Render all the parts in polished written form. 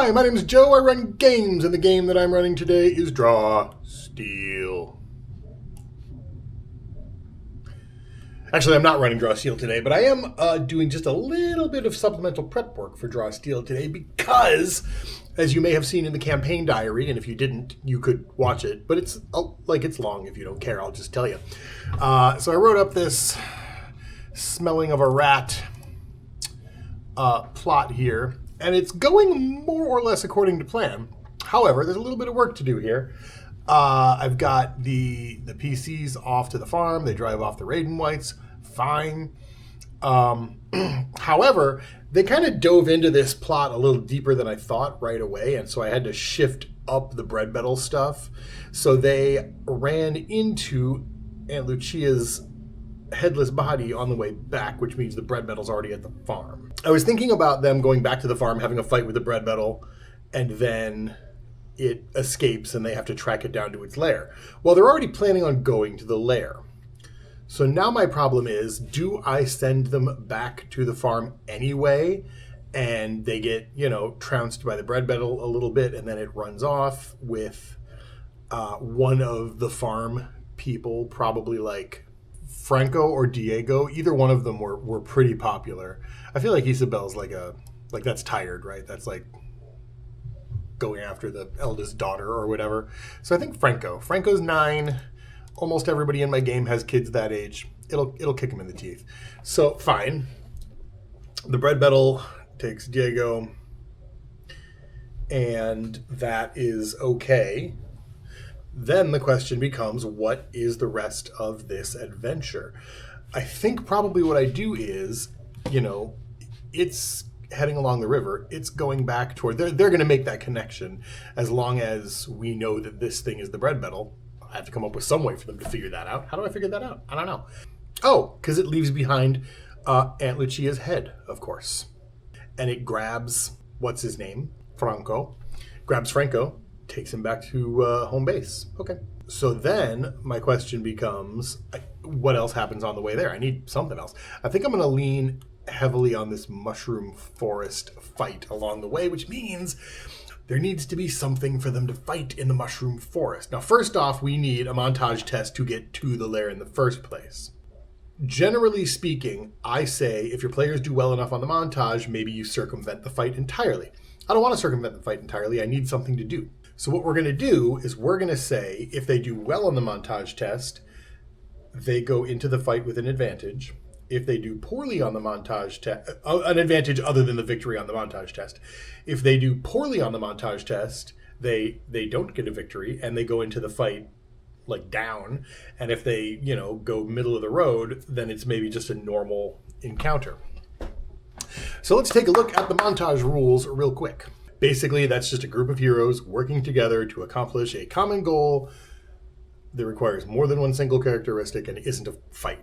Hi, my name is Joe. I run games, and the game that I'm running today is Draw Steel. Actually, I'm not running Draw Steel today, but I am doing just a little bit of supplemental prep work for Draw Steel today because, as you may have seen in the campaign diary, and if you didn't, you could watch it, but it's long if you don't care, I'll just tell you. So I wrote up this smelling of a rat plot here, and it's going more or less according to plan. However, there's a little bit of work to do here. I've got the PCs off to the farm. They drive off the Raiden Whites. Fine. However, they kind of dove into this plot a little deeper than I thought right away, and so I had to shift up the bread metal stuff. So they ran into Aunt Lucia's headless body on the way back, which means the bread metal's already at the farm. I was thinking about them going back to the farm, having a fight with the bread metal, and then it escapes and they have to track it down to its lair. Well, they're already planning on going to the lair. So now my problem is, do I send them back to the farm anyway, and they get, trounced by the bread metal a little bit, and then it runs off with one of the farm people, probably like Franco or Diego? Either one of them were pretty popular. I feel like Isabel's like that's tired, right? That's like going after the eldest daughter or whatever. So I think Franco's 9. Almost everybody in my game has kids that age. It'll kick him in the teeth. So fine. The bread metal takes Diego, and that is okay. Then the question becomes, what is the rest of this adventure? I think probably what I do is, it's heading along the river. It's going back toward... They're going to make that connection as long as we know that this thing is the bread metal. I have to come up with some way for them to figure that out. How do I figure that out? I don't know. Oh, because it leaves behind Aunt Lucia's head, of course. And it grabs, what's his name? Franco. Grabs Franco, takes him back to home base. Okay. So then my question becomes, what else happens on the way there? I need something else. I think I'm going to lean heavily on this mushroom forest fight along the way, which means there needs to be something for them to fight in the mushroom forest. Now, first off, we need a montage test to get to the lair in the first place. Generally speaking, I say if your players do well enough on the montage, maybe you circumvent the fight entirely. I don't want to circumvent the fight entirely. I need something to do. So what we're going to do is we're going to say if they do well on the montage test, they go into the fight with an advantage. If they do poorly on the montage test, an advantage other than the victory on the montage test. If they do poorly on the montage test, they don't get a victory and they go into the fight like down. And if they, go middle of the road, then it's maybe just a normal encounter. So let's take a look at the montage rules real quick. Basically, that's just a group of heroes working together to accomplish a common goal that requires more than one single characteristic and isn't a fight.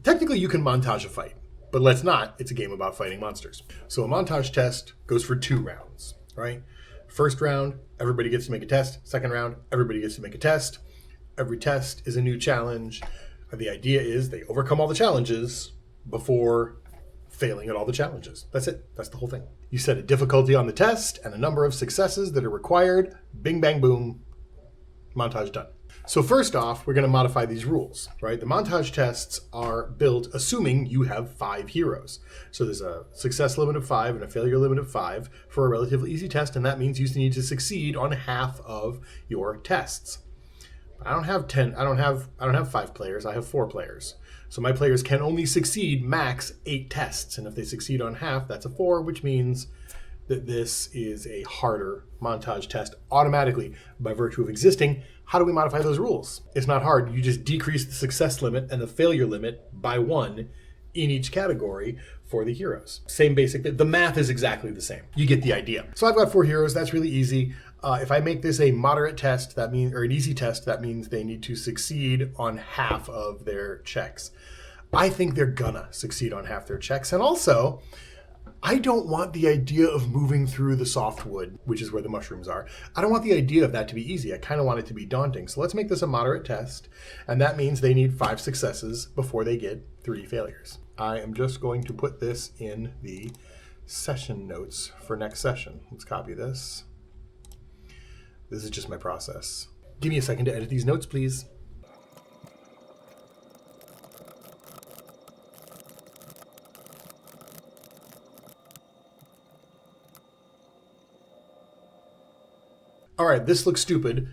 Technically, you can montage a fight, but let's not. It's a game about fighting monsters. So a montage test goes for 2 rounds, right? First round, everybody gets to make a test. Second round, everybody gets to make a test. Every test is a new challenge. The idea is they overcome all the challenges before failing at all the challenges. That's it. That's the whole thing. You set a difficulty on the test and a number of successes that are required. Bing, bang, boom. Montage done. So first off, we're going to modify these rules, right? The montage tests are built assuming you have 5 heroes. So there's a success limit of 5 and a failure limit of 5 for a relatively easy test, and that means you need to succeed on half of your tests. I don't have 10. I don't have 5 players. I have 4 players. So my players can only succeed max 8 tests, and if they succeed on half, that's a 4, which means that this is a harder montage test automatically by virtue of existing. How do we modify those rules? It's not hard. You just decrease the success limit and the failure limit by 1 in each category for the heroes. Same basic, the math is exactly the same. You get the idea. So I've got 4 heroes. That's really easy. If I make this a moderate test, that means, or an easy test, that means they need to succeed on half of their checks. I think they're gonna succeed on half their checks. And also, I don't want the idea of moving through the softwood, which is where the mushrooms are. I don't want the idea of that to be easy. I kind of want it to be daunting. So let's make this a moderate test. And that means they need 5 successes before they get 3 failures. I am just going to put this in the session notes for next session. Let's copy this. This is just my process. Give me a second to edit these notes, please. All right, this looks stupid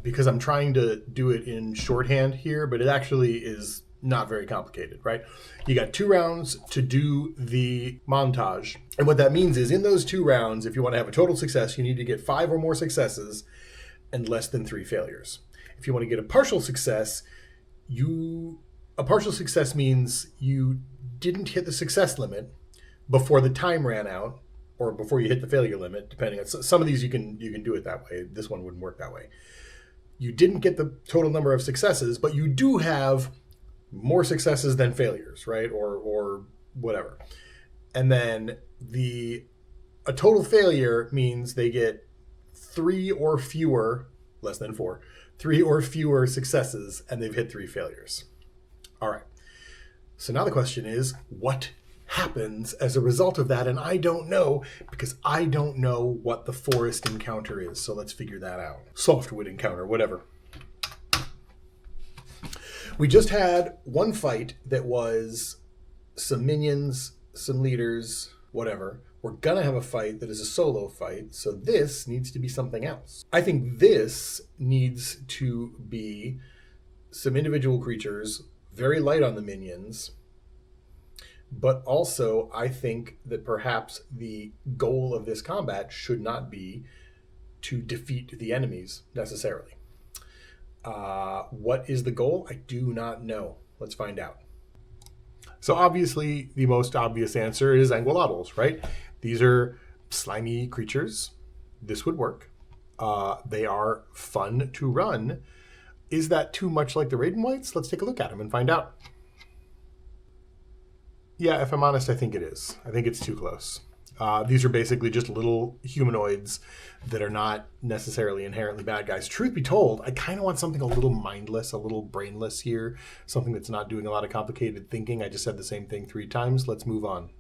because I'm trying to do it in shorthand here, but it actually is not very complicated, right? You got 2 rounds to do the montage. And what that means is in those 2 rounds, if you want to have a total success, you need to get 5 or more successes and less than 3 failures. If you want to get a partial success, a partial success means you didn't hit the success limit before the time ran out, or before you hit the failure limit, depending on some of these you can do it that way. This one wouldn't work that way. You didn't get the total number of successes, but you do have more successes than failures, right? Or whatever. And then a total failure means they get 3 or fewer, less than 4, 3 or fewer successes, and they've hit 3 failures. All right. So now the question is, what happens as a result of that? And I don't know, because I don't know what the forest encounter is. So let's figure that out. Softwood encounter, whatever. We just had one fight that was some minions, some leaders, whatever. We're gonna have a fight that is a solo fight, so this needs to be something else. I think this needs to be some individual creatures, very light on the minions, but also I think that perhaps the goal of this combat should not be to defeat the enemies necessarily. What is the goal? I do not know. Let's find out. So obviously the most obvious answer is anguillatls, right? These are slimy creatures. This would work. They are fun to run. Is that too much like the Raiden Whites? Let's take a look at them and find out. Yeah, if I'm honest, I think it is. I think it's too close. These are basically just little humanoids that are not necessarily inherently bad guys. Truth be told, I kind of want something a little mindless, a little brainless here, something that's not doing a lot of complicated thinking. I just said the same thing 3 times. Let's move on.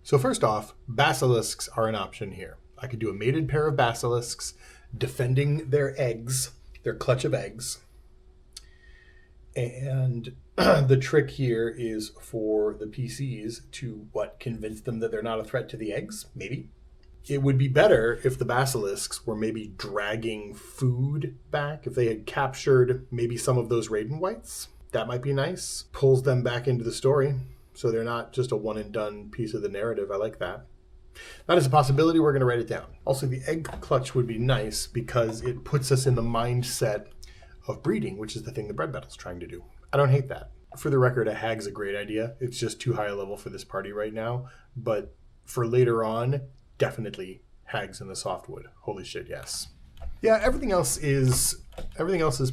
So first off, basilisks are an option here. I could do a mated pair of basilisks defending their eggs, their clutch of eggs. And the trick here is for the PCs to, convince them that they're not a threat to the eggs? Maybe. It would be better if the basilisks were maybe dragging food back. If they had captured maybe some of those Raiden Whites, that might be nice. Pulls them back into the story, so they're not just a one and done piece of the narrative. I like that. That is a possibility. We're going to write it down. Also, the egg clutch would be nice because it puts us in the mindset of breeding, which is the thing the bread battle's trying to do. I don't hate that. For the record, a hag's a great idea. It's just too high a level for this party right now. But for later on, definitely hags in the softwood. Holy shit, yes. Yeah, everything else is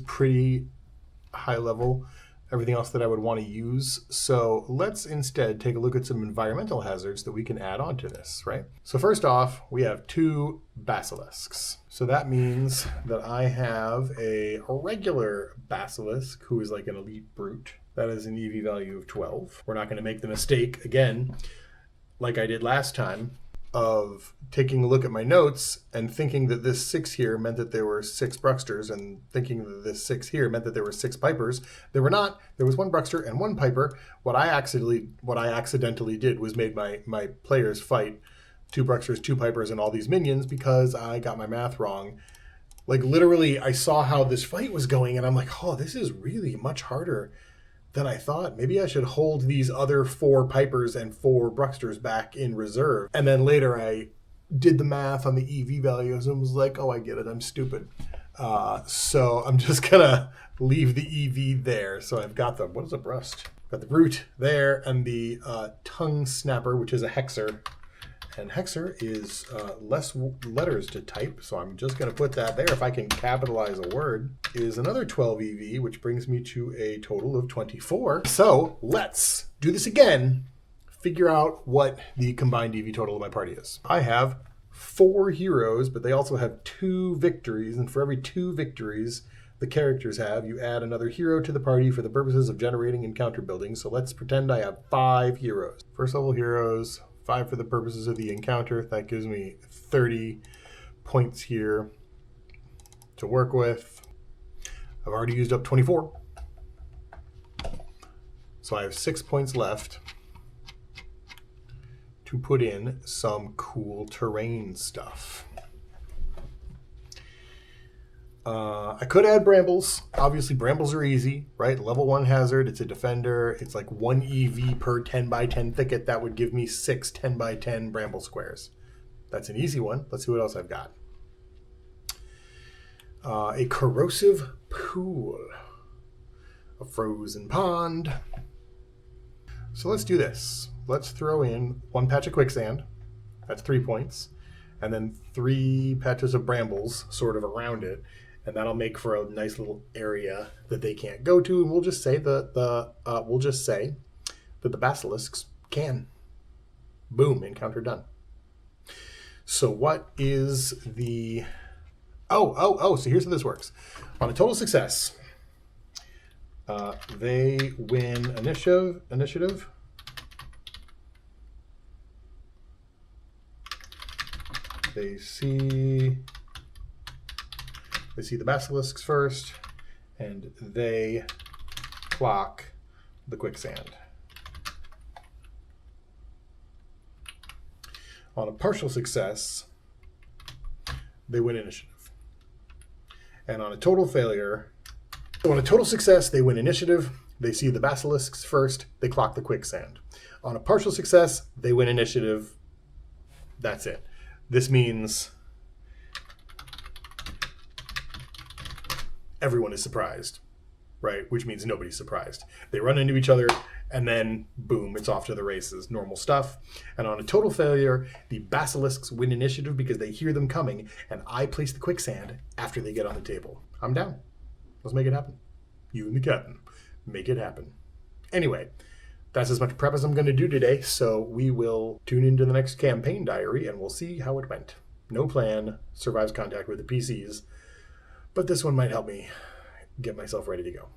pretty high level. Everything else that I would want to use. So let's instead take a look at some environmental hazards that we can add on to this, right? So first off, we have 2 basilisks. So that means that I have a regular basilisk who is like an elite brute. That is an EV value of 12. We're not going to make the mistake, again, like I did last time, of taking a look at my notes and thinking that this 6 here meant that there were 6 Bruxters, and thinking that this 6 here meant that there were 6 Pipers. There were not. There was 1 Bruxter and 1 Piper. What I accidentally did was made my players fight 2 Bruxters, 2 Pipers, and all these minions because I got my math wrong. Like, literally, I saw how this fight was going, and I'm like, oh, this is really much harder than I thought. Maybe I should hold these other 4 Pipers and 4 Bruxters back in reserve. And then later I did the math on the EV values and was like, oh, I get it. I'm stupid. So I'm just going to leave the EV there. So I've got what is a Brust? Got the Brute there and the Tongue Snapper, which is a Hexer. And Hexer is less letters to type, so I'm just going to put that there. If I can capitalize a word, is another 12 EV, which brings me to a total of 24. So let's do this again. Figure out what the combined EV total of my party is. I have 4 heroes, but they also have 2 victories, and for every 2 victories the characters have, you add another hero to the party for the purposes of generating encounter building. So let's pretend I have 5 heroes. First level heroes, 5 for the purposes of the encounter. That gives me 30 points here to work with. I've already used up 24. So I have 6 points left to put in some cool terrain stuff. I could add brambles. Obviously, brambles are easy, right? Level 1 hazard, it's a defender. It's like 1 EV per 10 by 10 thicket. That would give me 6 10 by 10 bramble squares. That's an easy one. Let's see what else I've got. A corrosive pool. A frozen pond. So let's do this. Let's throw in 1 patch of quicksand. That's 3 points. And then 3 patches of brambles sort of around it. And that'll make for a nice little area that they can't go to. And we'll just say that the basilisks can. Boom, encounter done. So what is the... so here's how this works. On a total success, they win initiative. They see the basilisks first, and they clock the quicksand. On a partial success, they win initiative. And on a total failure, on a total success, they win initiative. They see the basilisks first, they clock the quicksand. On a partial success, they win initiative. That's it. This means everyone is surprised, right? Which means nobody's surprised. They run into each other, and then boom, it's off to the races. Normal stuff. And on a total failure, the basilisks win initiative because they hear them coming, and I place the quicksand after they get on the table. I'm down. Let's make it happen. You and the captain. Make it happen. Anyway, that's as much prep as I'm going to do today, so we will tune into the next campaign diary, and we'll see how it went. No plan, survives contact with the PCs, but this one might help me get myself ready to go.